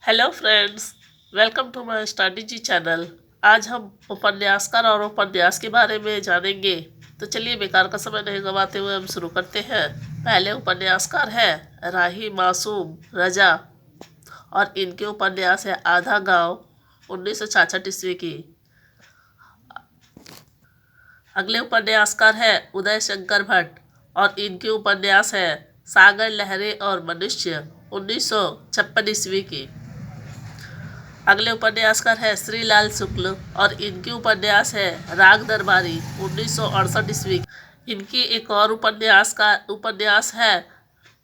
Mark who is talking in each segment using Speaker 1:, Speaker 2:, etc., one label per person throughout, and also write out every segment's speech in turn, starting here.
Speaker 1: Hello friends, welcome to my study G channel. आज हम उपन्यासकार और उपन्यास के बारे में जानेंगे। तो चलिए बेकार का समय नहीं गंवाते हुए हम शुरू करते हैं। पहले उपन्यासकार है राही मासूम रजा और इनके उपन्यास है आधा गांव 1966 ईस्वी की। अगले उपन्यासकार है उदय शंकर भट्ट और इनके उपन्यास है सागर लहरें और मनुष्य 1956 ईस्वी की। अगले उपन्यासकार है श्रीलाल शुक्ल और इनकी उपन्यास है राग दरबारी 1968 ईस्वी। इनकी एक और उपन्यास है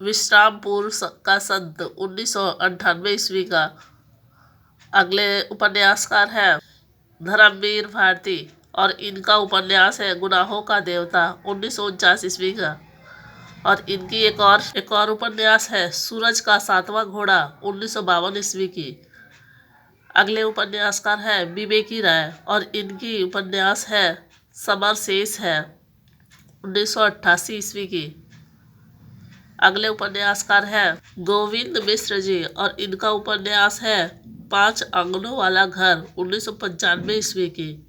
Speaker 1: विश्रामपुर का संत 1998 ईस्वी का। अगले उपन्यासकार है धर्मवीर भारती और इनका उपन्यास है गुनाहों का देवता 1949 ईस्वी का। और इनकी एक और उपन्यास है सूरज का सातवां घोड़ा 1952 ईस्वी की। अगले उपन्यासकार है विवेकी राय और इनकी उपन्यास है समर शेष है 1988 ईस्वी की। अगले उपन्यासकार है गोविंद मिश्र जी और इनका उपन्यास है 5 आंगनों वाला घर 1995 ईस्वी की।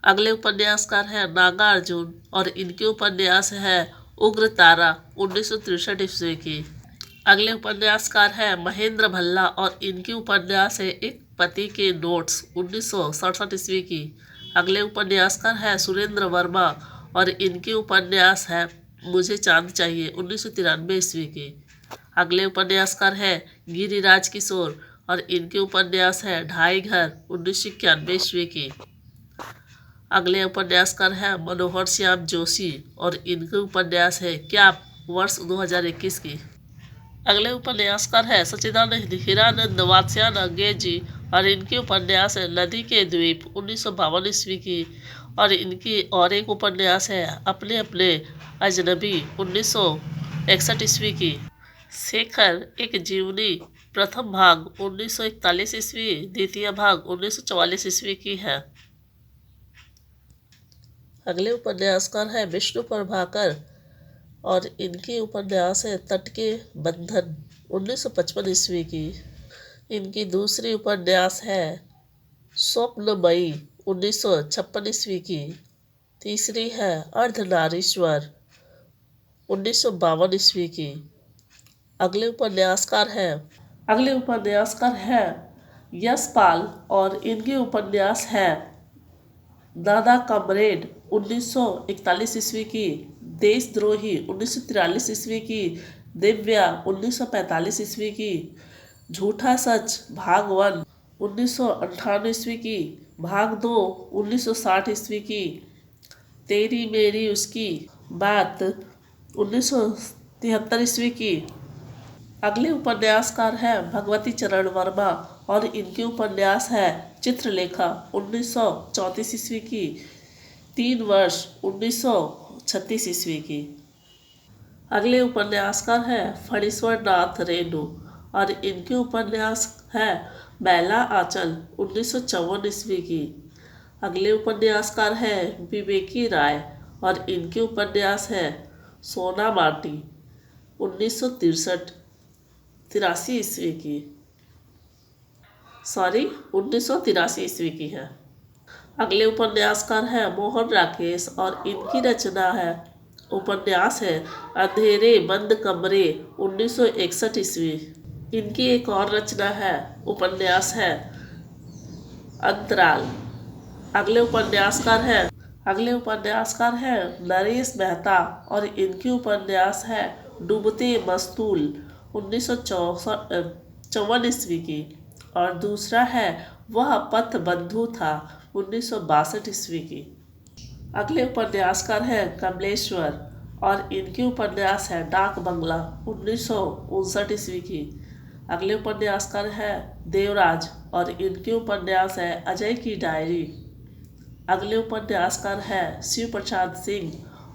Speaker 1: अगले उपन्यासकार है नागार्जुन और इनके उपन्यास है उग्र तारा 1963 ईस्वी की। अगले उपन्यासकार है महेंद्र भल्ला और इनकी उपन्यास है एक पति के नोट्स 1967 ईस्वी की। अगले उपन्यासकार है सुरेंद्र वर्मा और इनकी उपन्यास है मुझे चांद चाहिए 1993 ईस्वी की। अगले उपन्यासकार है गिरिराज किशोर और इनके उपन्यास है ढाई घर 1991 ईस्वी की। अगले उपन्यासकार है मनोहर श्याम जोशी और इनके उपन्यास है क्या वर्ष 2021 की। अगले उपन्यासकार है सच्चिदानंद हीरानंद वात्स्यायन जी और इनके उपन्यास है नदी के द्वीप 1952 ईस्वी की। और इनकी और एक उपन्यास है अपने अपने अजनबी 1961 ईस्वी की। शेखर एक जीवनी प्रथम भाग 1941 ईस्वी, द्वितीय भाग 1944 ईस्वी की है। अगले उपन्यासकार है विष्णु प्रभाकर और इनकी उपन्यास है तट के बंधन 1955 ईस्वी की। इनकी दूसरी उपन्यास है स्वप्नमयी 1956 ईस्वी की। तीसरी है अर्धनारीश्वर 1952 ईस्वी की। अगले उपन्यासकार है यशपाल और इनके उपन्यास है दादा कमरेड 1941 ईस्वी की, देशद्रोही 1943 ईस्वी की, दिव्या 1945 ईस्वी की, झूठा सच भाग 1 1998 ईस्वी की, भाग 2 1960 ईस्वी की, तेरी मेरी उसकी बात 1973 ईस्वी की। अगले उपन्यासकार है भगवती चरण वर्मा और इनके उपन्यास है चित्रलेखा 1934 ईस्वी की, 3 वर्ष 1936 ईस्वी की। अगले उपन्यासकार है फणीश्वर नाथ रेणु और इनके उपन्यास है बेला आंचल 1954 ईस्वी की। अगले उपन्यासकार है विवेकी राय और इनके उपन्यास है सोना माटी 1963 ईस्वी की। 1983 ईस्वी की है। अगले उपन्यासकार है मोहन राकेश और इनकी रचना है उपन्यास है अंधेरे बंद कमरे 1961 ईस्वी। इनकी एक और रचना है उपन्यास है अंतराल। अगले उपन्यासकार है नरेश मेहता और इनकी उपन्यास है डूबते मस्तूल 1954 ईस्वी की। और दूसरा है वह पथ बंधु था 1962 ईस्वी की। अगले उपन्यासकार है कमलेश्वर और इनकी उपन्यास है डाक बंगला 1959 ईस्वी की। अगले उपन्यासकार है देवराज और इनके उपन्यास है अजय की डायरी। अगले उपन्यासकार है शिव प्रसाद सिंह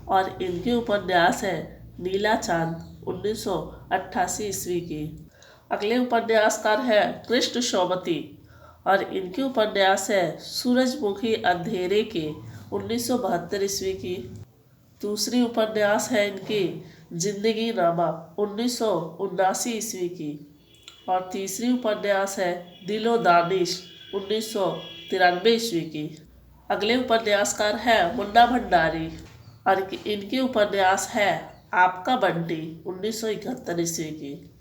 Speaker 1: और इनके उपन्यास है नीला चांद 1988 ईस्वी की। अगले उपन्यासकार है कृष्ण सोमती और इनके उपन्यास है सूरजमुखी अंधेरे के 1972 ईस्वी की। दूसरी उपन्यास है इनकी जिंदगी नामा 1979 ईस्वी की। और तीसरी उपन्यास है दिलो दानिश 1993 ईस्वी की। अगले उपन्यासकार है मुन्ना भंडारी और इनकी उपन्यास है आपका बंटी 1971 ईस्वी की।